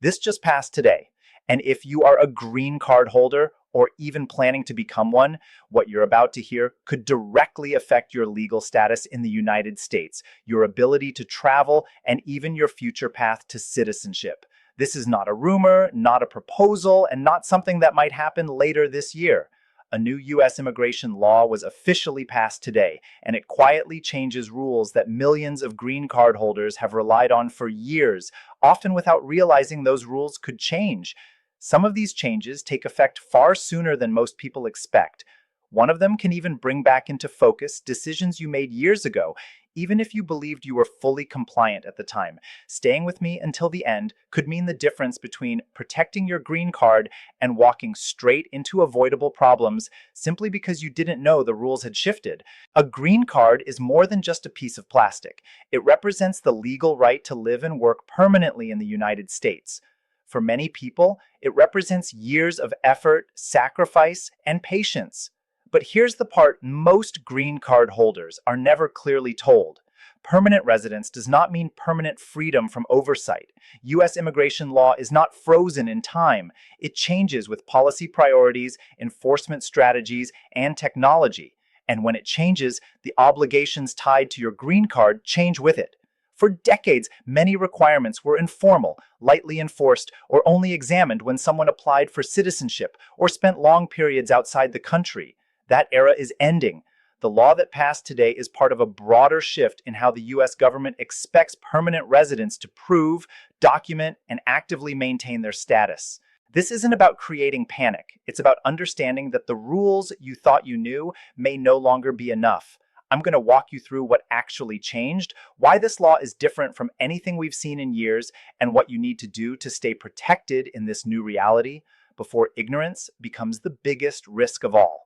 This just passed today. And if you are a green card holder or even planning to become one, what you're about to hear could directly affect your legal status in the United States, your ability to travel, and even your future path to citizenship. This is not a rumor, not a proposal, and not something that might happen later this year. A new U.S. immigration law was officially passed today, and it quietly changes rules that millions of green card holders have relied on for years, often without realizing those rules could change. Some of these changes take effect far sooner than most people expect. One of them can even bring back into focus decisions you made years ago, even if you believed you were fully compliant at the time. Staying with me until the end could mean the difference between protecting your green card and walking straight into avoidable problems simply because you didn't know the rules had shifted. A green card is more than just a piece of plastic. It represents the legal right to live and work permanently in the United States. For many people, it represents years of effort, sacrifice, and patience. But here's the part most green card holders are never clearly told. Permanent residence does not mean permanent freedom from oversight. U.S. immigration law is not frozen in time. It changes with policy priorities, enforcement strategies, and technology. And when it changes, the obligations tied to your green card change with it. For decades, many requirements were informal, lightly enforced, or only examined when someone applied for citizenship or spent long periods outside the country. That era is ending. The law that passed today is part of a broader shift in how the U.S. government expects permanent residents to prove, document, and actively maintain their status. This isn't about creating panic. It's about understanding that the rules you thought you knew may no longer be enough. I'm going to walk you through what actually changed, why this law is different from anything we've seen in years, and what you need to do to stay protected in this new reality before ignorance becomes the biggest risk of all.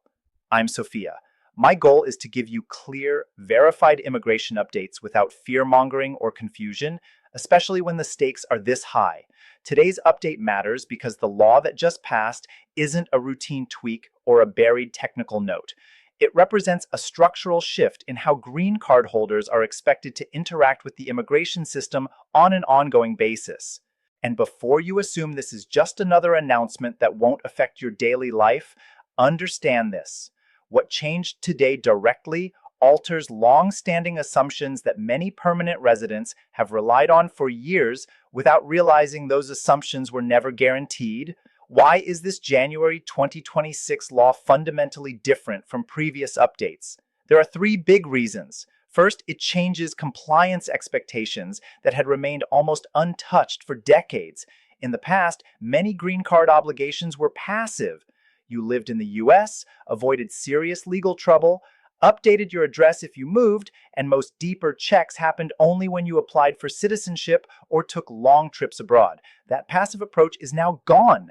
I'm Sophia. My goal is to give you clear, verified immigration updates without fear-mongering or confusion, especially when the stakes are this high. Today's update matters because the law that just passed isn't a routine tweak or a buried technical note. It represents a structural shift in how green card holders are expected to interact with the immigration system on an ongoing basis. And before you assume this is just another announcement that won't affect your daily life, understand this. What changed today directly alters long-standing assumptions that many permanent residents have relied on for years without realizing those assumptions were never guaranteed. Why is this January 2026 law fundamentally different from previous updates? There are three big reasons. First, it changes compliance expectations that had remained almost untouched for decades. In the past, many green card obligations were passive. You lived in the U.S., avoided serious legal trouble, updated your address if you moved, and most deeper checks happened only when you applied for citizenship or took long trips abroad. That passive approach is now gone.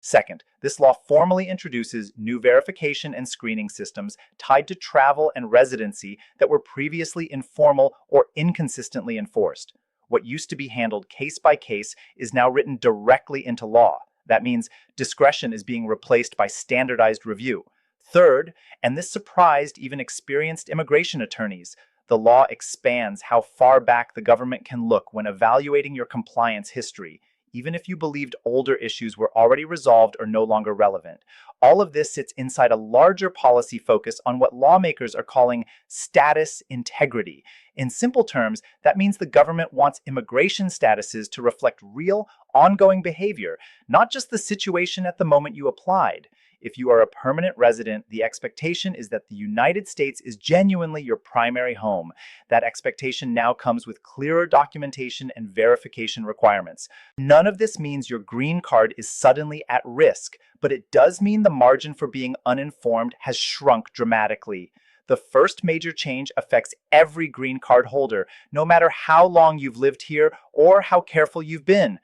Second, this law formally introduces new verification and screening systems tied to travel and residency that were previously informal or inconsistently enforced. What used to be handled case by case is now written directly into law. That means discretion is being replaced by standardized review. Third, and this surprised even experienced immigration attorneys, the law expands how far back the government can look when evaluating your compliance history, even if you believed older issues were already resolved or no longer relevant. All of this sits inside a larger policy focus on what lawmakers are calling status integrity. In simple terms, that means the government wants immigration statuses to reflect real, ongoing behavior, not just the situation at the moment you applied. If you are a permanent resident, the expectation is that the United States is genuinely your primary home. That expectation now comes with clearer documentation and verification requirements. None of this means your green card is suddenly at risk, but it does mean the margin for being uninformed has shrunk dramatically. The first major change affects every green card holder, no matter how long you've lived here or how careful you've been.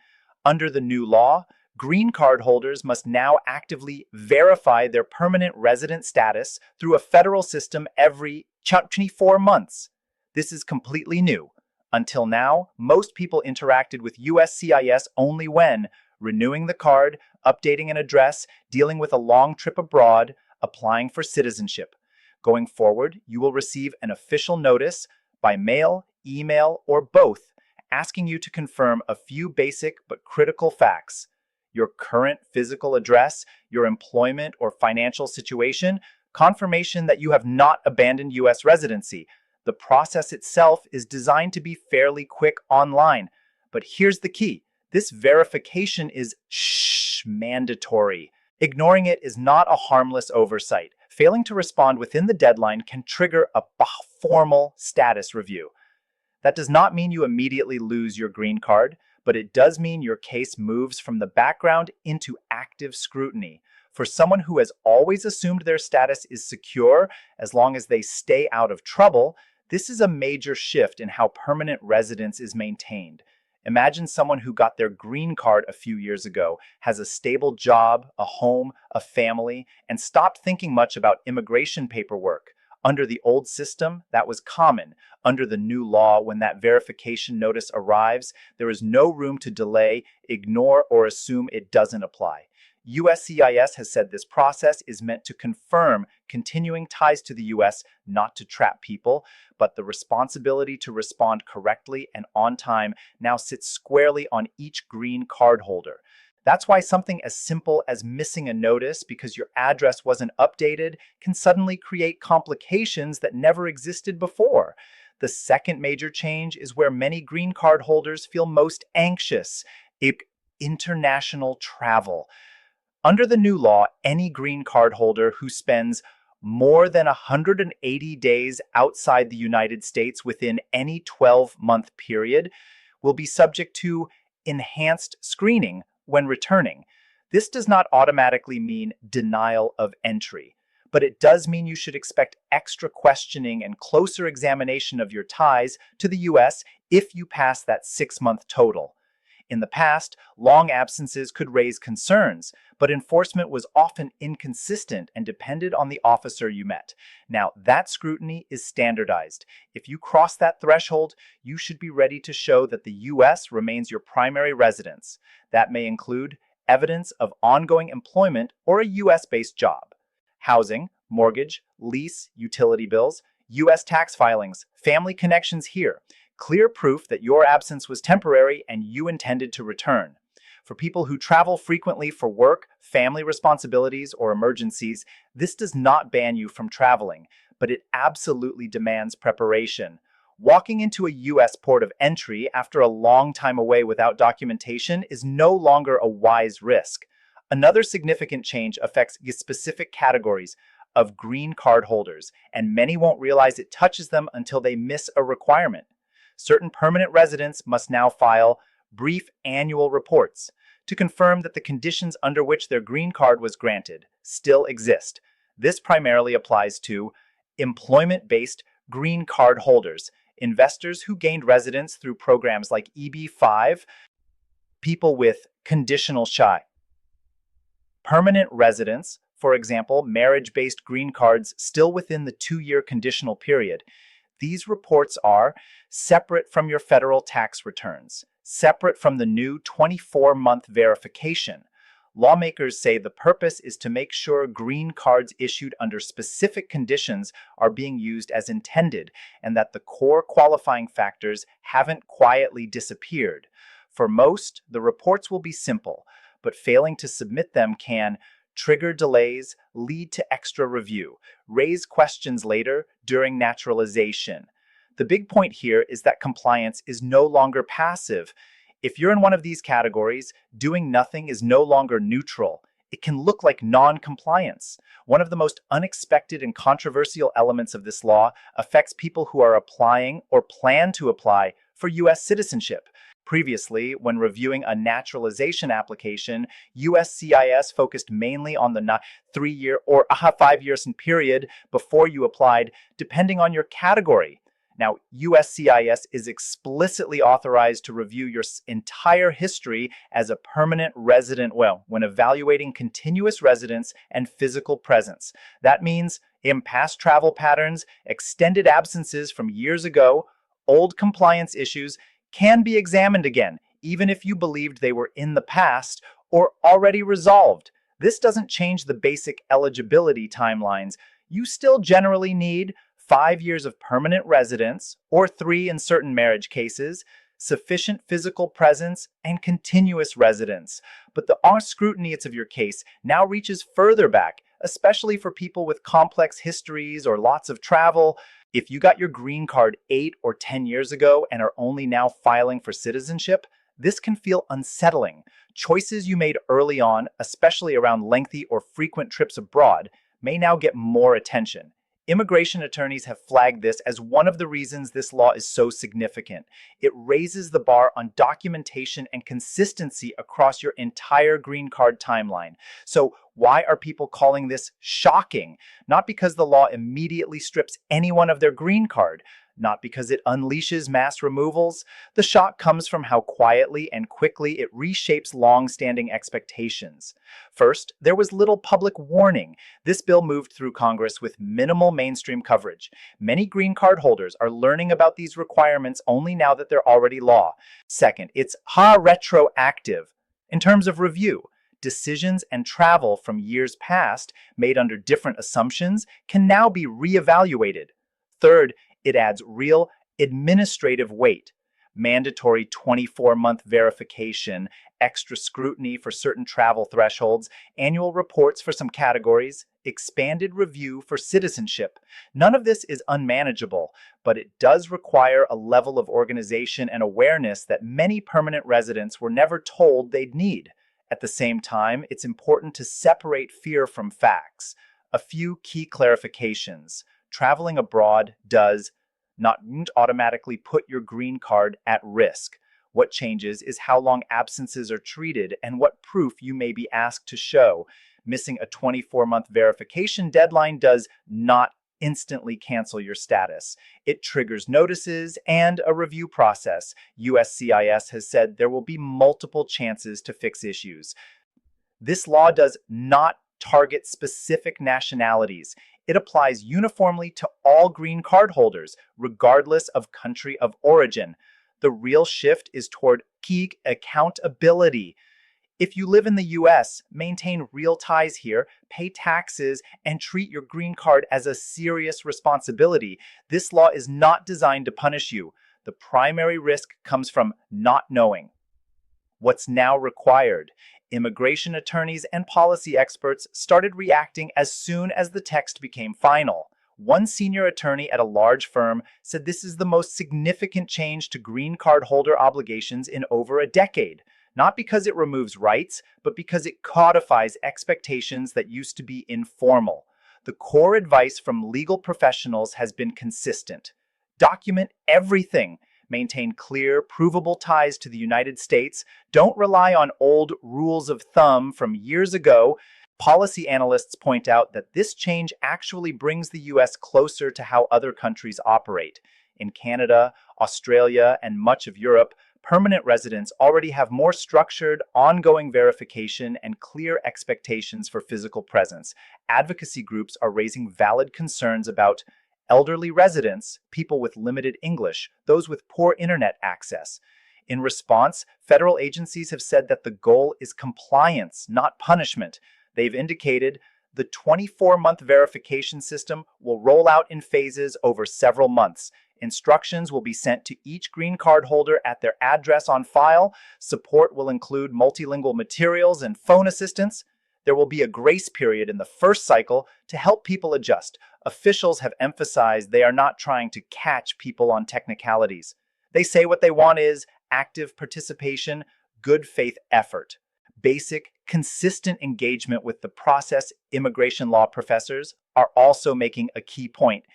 Under the new law, green card holders must now actively verify their permanent resident status through a federal system every 24 months. This is completely new. Until now, most people interacted with USCIS only when renewing the card, updating an address, dealing with a long trip abroad, applying for citizenship. Going forward, you will receive an official notice by mail, email, or both, asking you to confirm a few basic but critical facts: your current physical address, your employment or financial situation, confirmation that you have not abandoned U.S. residency. The process itself is designed to be fairly quick online. But here's the key: this verification is mandatory. Ignoring it is not a harmless oversight. Failing to respond within the deadline can trigger a formal status review. That does not mean you immediately lose your green card, but it does mean your case moves from the background into active scrutiny. For someone who has always assumed their status is secure as long as they stay out of trouble, this is a major shift in how permanent residence is maintained. Imagine someone who got their green card a few years ago, has a stable job, a home, a family, and stopped thinking much about immigration paperwork. Under the old system, that was common. Under the new law, when that verification notice arrives, there is no room to delay, ignore, or assume it doesn't apply. USCIS has said this process is meant to confirm continuing ties to the US, not to trap people, but the responsibility to respond correctly and on time now sits squarely on each green card holder. That's why something as simple as missing a notice because your address wasn't updated can suddenly create complications that never existed before. The second major change is where many green card holders feel most anxious: international travel. Under the new law, any green card holder who spends more than 180 days outside the United States within any 12-month period will be subject to enhanced screening when returning. This does not automatically mean denial of entry, but it does mean you should expect extra questioning and closer examination of your ties to the US if you pass that 6-month total. In the past, long absences could raise concerns, but enforcement was often inconsistent and depended on the officer you met. Now, that scrutiny is standardized. If you cross that threshold, you should be ready to show that the U.S. remains your primary residence. That may include evidence of ongoing employment or a U.S.-based job, housing, mortgage, lease, utility bills, U.S. tax filings, family connections here. Clear proof that your absence was temporary and you intended to return. For people who travel frequently for work, family responsibilities, or emergencies, this does not ban you from traveling, but it absolutely demands preparation. Walking into a U.S. port of entry after a long time away without documentation is no longer a wise risk. Another significant change affects specific categories of green card holders, and many won't realize it touches them until they miss a requirement. Certain permanent residents must now file brief annual reports to confirm that the conditions under which their green card was granted still exist. This primarily applies to employment-based green card holders, investors who gained residence through programs like EB-5, people with conditional SHI. Permanent residents, for example, marriage-based green cards still within the 2-year conditional period. These reports are separate from your federal tax returns, separate from the new 24-month verification. Lawmakers say the purpose is to make sure green cards issued under specific conditions are being used as intended and that the core qualifying factors haven't quietly disappeared. For most, the reports will be simple, but failing to submit them can trigger delays, lead to extra review, raise questions later during naturalization. The big point here is that compliance is no longer passive. If you're in one of these categories, doing nothing is no longer neutral. It can look like non-compliance. One of the most unexpected and controversial elements of this law affects people who are applying or plan to apply for U.S. citizenship. Previously, when reviewing a naturalization application, USCIS focused mainly on the 3-year or 5-year period before you applied, depending on your category. Now, USCIS is explicitly authorized to review your entire history as a permanent resident when evaluating continuous residence and physical presence. That means in past travel patterns, extended absences from years ago, old compliance issues can be examined again, even if you believed they were in the past or already resolved. This doesn't change the basic eligibility timelines. You still generally need 5 years of permanent residence, or 3 in certain marriage cases, sufficient physical presence, and continuous residence. But the scrutiny of your case now reaches further back, especially for people with complex histories or lots of travel. If you got your green card 8 or 10 years ago and are only now filing for citizenship, this can feel unsettling. Choices you made early on, especially around lengthy or frequent trips abroad, may now get more attention. Immigration attorneys have flagged this as one of the reasons this law is so significant. It raises the bar on documentation and consistency across your entire green card timeline. So, why are people calling this shocking? Not because the law immediately strips anyone of their green card, not because it unleashes mass removals. The shock comes from how quietly and quickly it reshapes long-standing expectations. First, there was little public warning. This bill moved through Congress with minimal mainstream coverage. Many green card holders are learning about these requirements only now that they're already law. Second, it's retroactive. In terms of review, decisions and travel from years past, made under different assumptions, can now be reevaluated. Third, it adds real administrative weight. Mandatory 24-month verification, extra scrutiny for certain travel thresholds, annual reports for some categories, expanded review for citizenship. None of this is unmanageable, but it does require a level of organization and awareness that many permanent residents were never told they'd need. At the same time, it's important to separate fear from facts. A few key clarifications. Traveling abroad does not automatically put your green card at risk. What changes is how long absences are treated and what proof you may be asked to show. Missing a 24-month verification deadline does not instantly cancel your status. It triggers notices and a review process. USCIS has said there will be multiple chances to fix issues. This law does not target specific nationalities. It applies uniformly to all green card holders, regardless of country of origin. The real shift is toward key accountability. If you live in the US, maintain real ties here, pay taxes, and treat your green card as a serious responsibility. This law is not designed to punish you. The primary risk comes from not knowing. What's now required? Immigration attorneys and policy experts started reacting as soon as the text became final. One senior attorney at a large firm said this is the most significant change to green card holder obligations in over a decade. Not because it removes rights, but because it codifies expectations that used to be informal. The core advice from legal professionals has been consistent. Document everything. Maintain clear, provable ties to the United States. Don't rely on old rules of thumb from years ago. Policy analysts point out that this change actually brings the U.S. closer to how other countries operate. In Canada, Australia, and much of Europe, permanent residents already have more structured, ongoing verification and clear expectations for physical presence. Advocacy groups are raising valid concerns about elderly residents, people with limited English, those with poor internet access. In response, federal agencies have said that the goal is compliance, not punishment. They've indicated the 24-month verification system will roll out in phases over several months. Instructions will be sent to each green card holder at their address on file. Support will include multilingual materials and phone assistance. There will be a grace period in the first cycle to help people adjust. Officials have emphasized they are not trying to catch people on technicalities. They say what they want is active participation, good faith effort. Basic, consistent engagement with the process. Immigration law professors are also making a key point.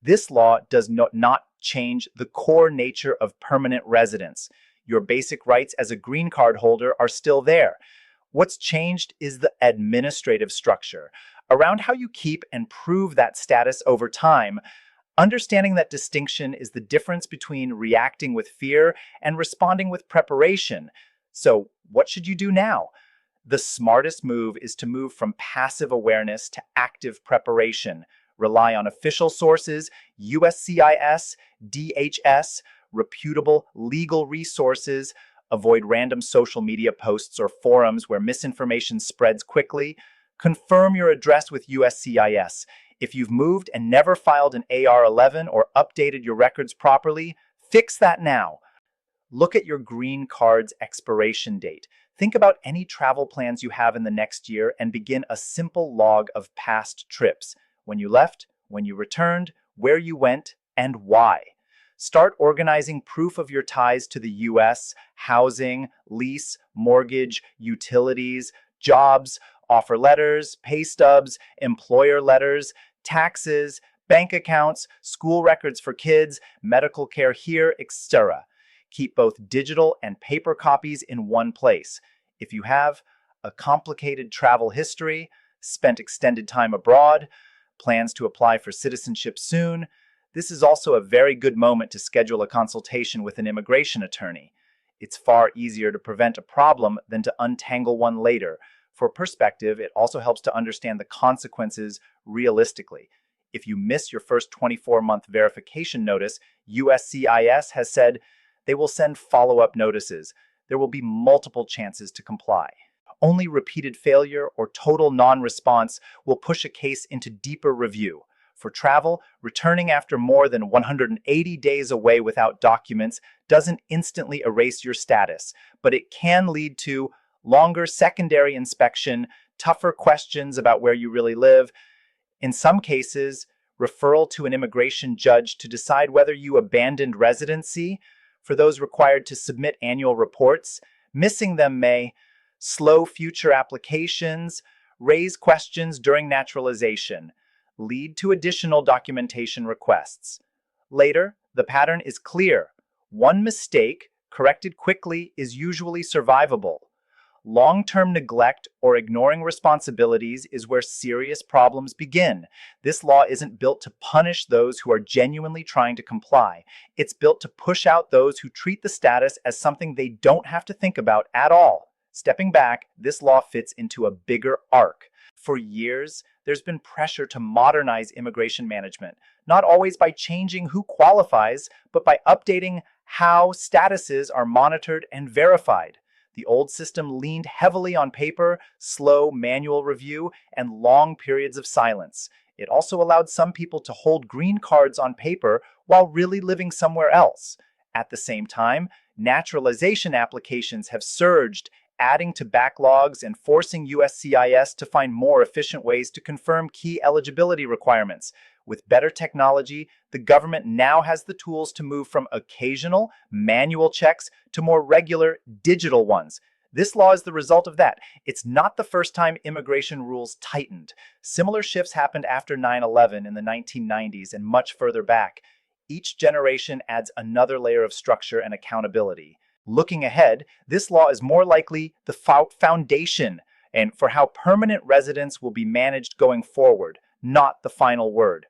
This law does not change the core nature of permanent residence. Your basic rights as a green card holder are still there. What's changed is the administrative structure around how you keep and prove that status over time. Understanding that distinction is the difference between reacting with fear and responding with preparation. So, what should you do now? The smartest move is to move from passive awareness to active preparation. Rely on official sources, USCIS, DHS, reputable legal resources. Avoid random social media posts or forums where misinformation spreads quickly. Confirm your address with USCIS. If you've moved and never filed an AR-11 or updated your records properly, fix that now. Look at your green card's expiration date. Think about any travel plans you have in the next year and begin a simple log of past trips. When you left, when you returned, where you went, and why. Start organizing proof of your ties to the US, housing, lease, mortgage, utilities, jobs, offer letters, pay stubs, employer letters, taxes, bank accounts, school records for kids, medical care here, etc. Keep both digital and paper copies in one place. If you have a complicated travel history, spent extended time abroad, plans to apply for citizenship soon, this is also a very good moment to schedule a consultation with an immigration attorney. It's far easier to prevent a problem than to untangle one later. For perspective, it also helps to understand the consequences realistically. If you miss your first 24-month verification notice, USCIS has said they will send follow-up notices. There will be multiple chances to comply. Only repeated failure or total non-response will push a case into deeper review. For travel, returning after more than 180 days away without documents doesn't instantly erase your status, but it can lead to longer secondary inspection, tougher questions about where you really live. In some cases, referral to an immigration judge to decide whether you abandoned residency. For those required to submit annual reports, missing them may slow future applications, raise questions during naturalization, lead to additional documentation requests. Later, the pattern is clear. One mistake, corrected quickly, is usually survivable. Long-term neglect or ignoring responsibilities is where serious problems begin. This law isn't built to punish those who are genuinely trying to comply. It's built to push out those who treat the status as something they don't have to think about at all. Stepping back, this law fits into a bigger arc. For years, there's been pressure to modernize immigration management, not always by changing who qualifies, but by updating how statuses are monitored and verified. The old system leaned heavily on paper, slow manual review, and long periods of silence. It also allowed some people to hold green cards on paper while really living somewhere else. At the same time, naturalization applications have surged, adding to backlogs and forcing USCIS to find more efficient ways to confirm key eligibility requirements. With better technology, the government now has the tools to move from occasional, manual checks to more regular, digital ones. This law is the result of that. It's not the first time immigration rules tightened. Similar shifts happened after 9/11 in the 1990s and much further back. Each generation adds another layer of structure and accountability. Looking ahead, this law is more likely the foundation and for how permanent residence will be managed going forward, not the final word.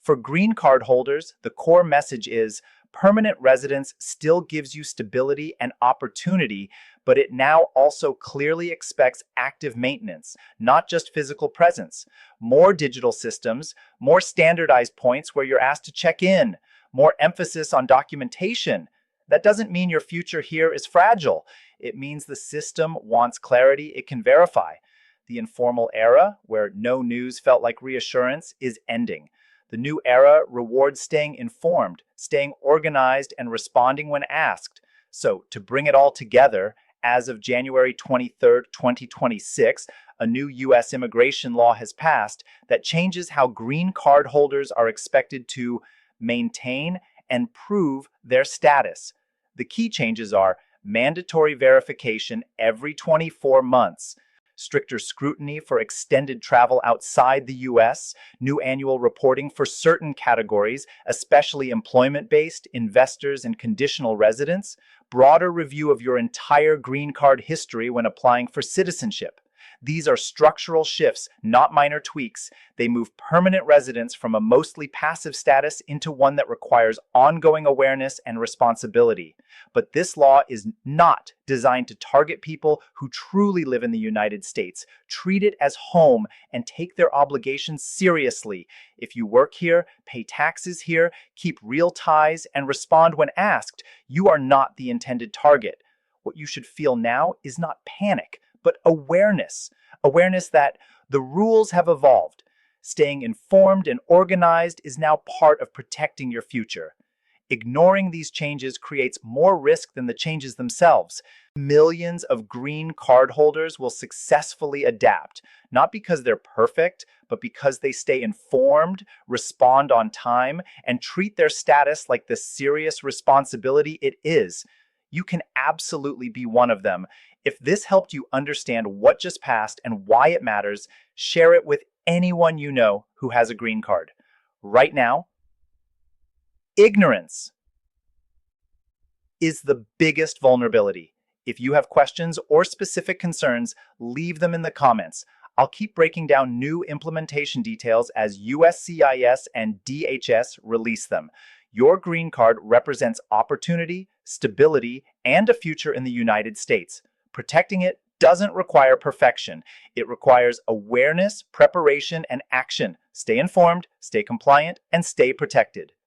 For green card holders, the core message is permanent residence still gives you stability and opportunity, but it now also clearly expects active maintenance, not just physical presence. More digital systems, more standardized points where you're asked to check in, more emphasis on documentation. That doesn't mean your future here is fragile. It means the system wants clarity it can verify. The informal era, where no news felt like reassurance, is ending. The new era rewards staying informed, staying organized, and responding when asked. So, to bring it all together, as of January 23, 2026, a new U.S. immigration law has passed that changes how green card holders are expected to maintain and prove their status. The key changes are mandatory verification every 24 months, stricter scrutiny for extended travel outside the U.S., new annual reporting for certain categories, especially employment-based, investors, and conditional residents, broader review of your entire green card history when applying for citizenship. These are structural shifts, not minor tweaks. They move permanent residents from a mostly passive status into one that requires ongoing awareness and responsibility. But this law is not designed to target people who truly live in the United States. Treat it as home and take their obligations seriously. If you work here, pay taxes here, keep real ties, and respond when asked, you are not the intended target. What you should feel now is not panic, but awareness. Awareness that the rules have evolved. Staying informed and organized is now part of protecting your future. Ignoring these changes creates more risk than the changes themselves. Millions of green card holders will successfully adapt, not because they're perfect, but because they stay informed, respond on time, and treat their status like the serious responsibility it is. You can absolutely be one of them. If this helped you understand what just passed and why it matters, share it with anyone you know who has a green card. Right now, ignorance is the biggest vulnerability. If you have questions or specific concerns, leave them in the comments. I'll keep breaking down new implementation details as USCIS and DHS release them. Your green card represents opportunity, stability, and a future in the United States. Protecting it doesn't require perfection. It requires awareness, preparation, and action. Stay informed, stay compliant, and stay protected.